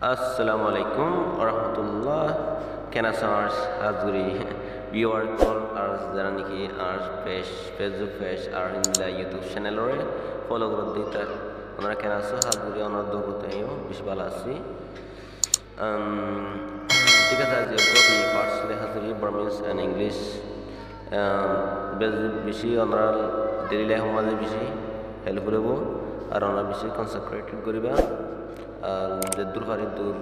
Assalamualaikum warahmatullah. Kena sars hazuri viewer call ars jara niki ars facebook page ar inla youtube channel ore follow kor dita onara kena so hazuri onar dogote yo bishbala achi ঠিক আছে আজ copy parsley hazuri Burmese and English বেশি ওনারা daily life মাঝে বেশি helpful হবো আর ওনারা বেশি কনসেন্ট্রেট করিবা আর যে দূর পারি দূর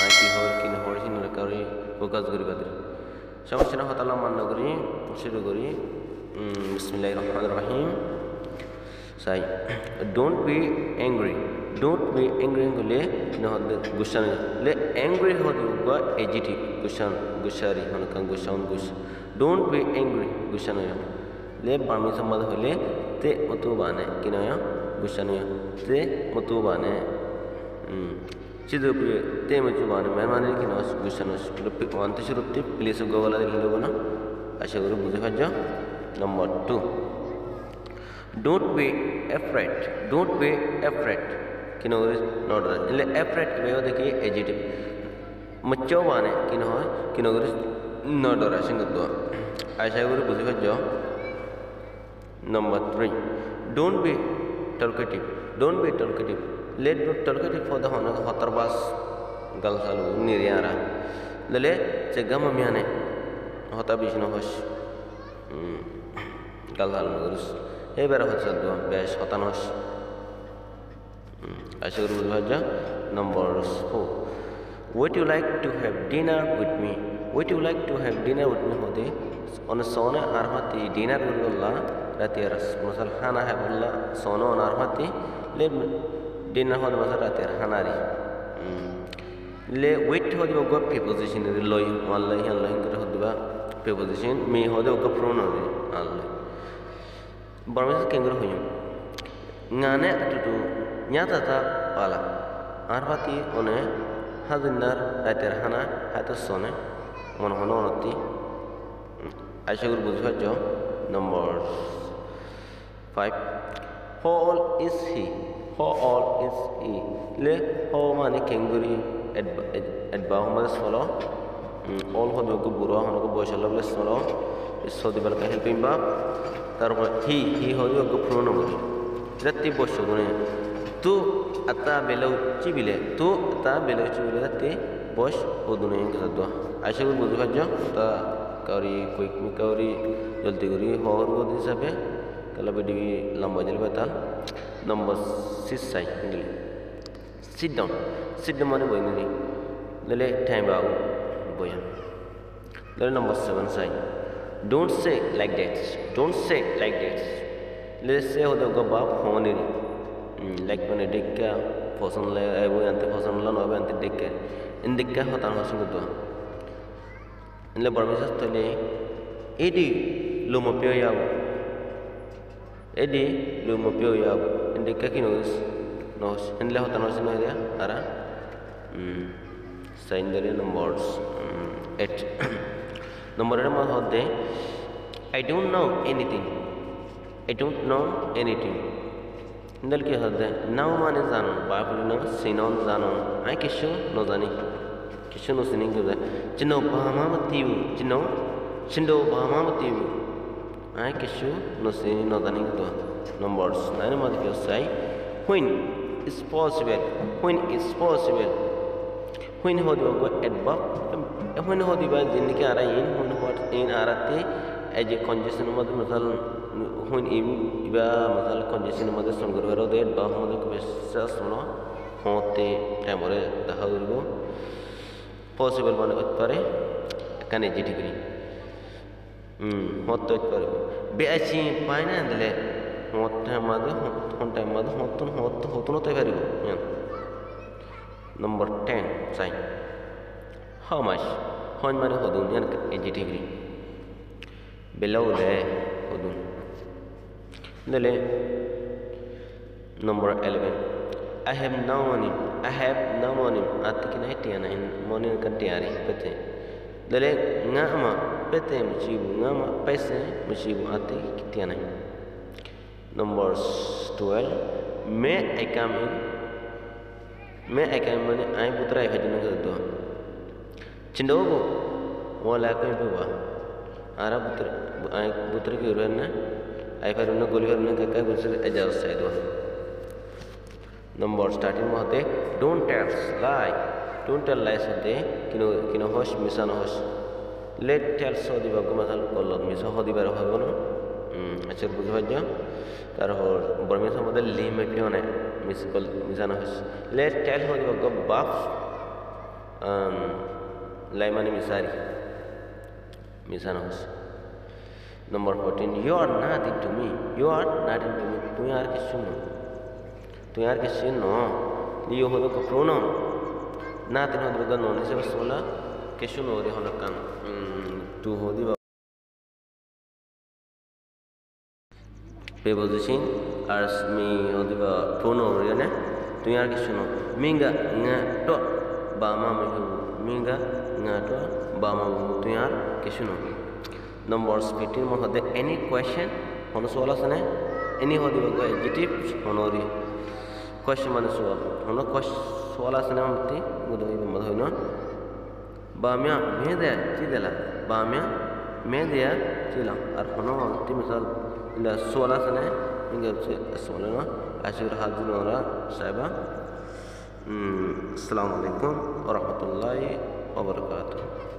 আইটি হয় কিনে হয় সিনে কারি ফোকাস করিবা দির সমস্যা না হতালা মান্য করি শুরু করি বিসমিল্লাহির রহমানির রহিম সাই ডোন্ট বি অ্যাংরি গলে নহলে গুসা লে অ্যাংরি হদি গো এজিটিভ গুসারি হনকান গুসাউন গুস ডোন্ট বি অ্যাংরি গুসা নয় le barmi samad hole te mutu bane kinaya gushanu te mutu bane chidu pri te mutu bane mehmani kinas gushanu rupi wante shurutti please go wala lilogo na asha kori bujhe pajja number 2 don't be afraid kino not le afraid be dekhi adjective mucho bane kino hoy kino kori not dora singdo asha kori bujhe pajja Number 3, don't be talkative. Let do talkative for the honor of Hotarbas Galsalu Niriara. Lele, Chegama Miane, Hotabishno Hosh Galsalus, Ever Hotsadu, Bash Hotanos. Ashur Vaja. Number 4, would you like to have dinner with me? Hode on a sona armati dinner with Allah. Ratiras masal hana hai bolla sono narmati le dinner hod masal ratir hanari le wait hodi go preposition re loy wallahi allah ngre hodba preposition me hodi go pronoun re allah barmas kengro hoyo ngane atutu nyata ta pala armati one hadinar ratir hana hata sone mon hono onati aishagur bujha jo number 5 how old is he le how mane kenguri adba homas follow all hodo go buro hono go boshalo bles follow isodi balka helping ba tarpor he hodo go pronoun gori ratti bosho gune tu ata belauchi bile ratti bosh hodune gadwa aisha go buzu hajja ta kauri quick mi kauri jaldi gori hor go disabe kala bedi lamba jale bata number 6 sai ngile sit down mane boy ni lele time ba boyan lele number 7 sai don't say like that lele say hodo go ba phone ni like mane dekka phone le ai boy ante phone la no ante dekka indikka hotan hosun do le barmisa tole edi lumopyo ya indikka kinos nos enle hotan hosun dia ara sign the numbers 8 number ma hode I don't know anything indal ki hode now mane jano baapuri na sinon jano ai kishu no sining ko chino bahama matiu ai kishu no sin no daning ko numbers 9 ma ko sai when is possible when hodi go adverb when hodi ba jin ki ara in when what in arate as a conjunction mad masal when iba masal conjunction mad son garo de ba mad ko বিশ্বাস no hote temore dahurgo possible mane utpare kane jitigri hotte utpare be achi paina dele hotte madu honta madu hotuno te paribo number 10 sai how much hon mane hodun yan jitigri below le hodun dele number 11 I have no money atikina tiana in money kan tiari pete dale ngama pete muchibu ngama pese muchibu ati tiana Number 12. May I come in? May I come in? I putra hajuna kado. Cindogo. Wala ko ibuwa. Ara putra ki urana. I faruna goli faruna kakak gusir ajaz saido. Number starting mohte. Don't tell lie. Don't tell lies hote. Kino hosh misan hosh. Let tell so diba gumasal kolot misa hodi bar hobono. Achar buঝে পাইছো তারপর বর্মিসের মধ্যে লিমিটলি অনেক মিসানো হয়েছে late টেল হয়ে যাব বাপ লাই মানে মিসানো হয়েছে নম্বর 14 you are nothing to me তুমি আর কিছু ন লিও হলো প্রোনাউন নাথিং হয়ে যাব নন হিসেবে সোলা কিছু নরি হলো কান two হদি preposition as me odiba pronoun ne tuyar kisuno minga nga to bama mehu minga nga to bama mehu tuyar kisuno numbers 15 mo hode any question hono swala sane any hodiba go adjective honori question mane hono swala sane mati gudoi madhoino bamya me dia chila ar hono ti misal ila sola sana ingat sola no asyur hadzul ora sahaba assalamualaikum warahmatullahi wabarakatuh.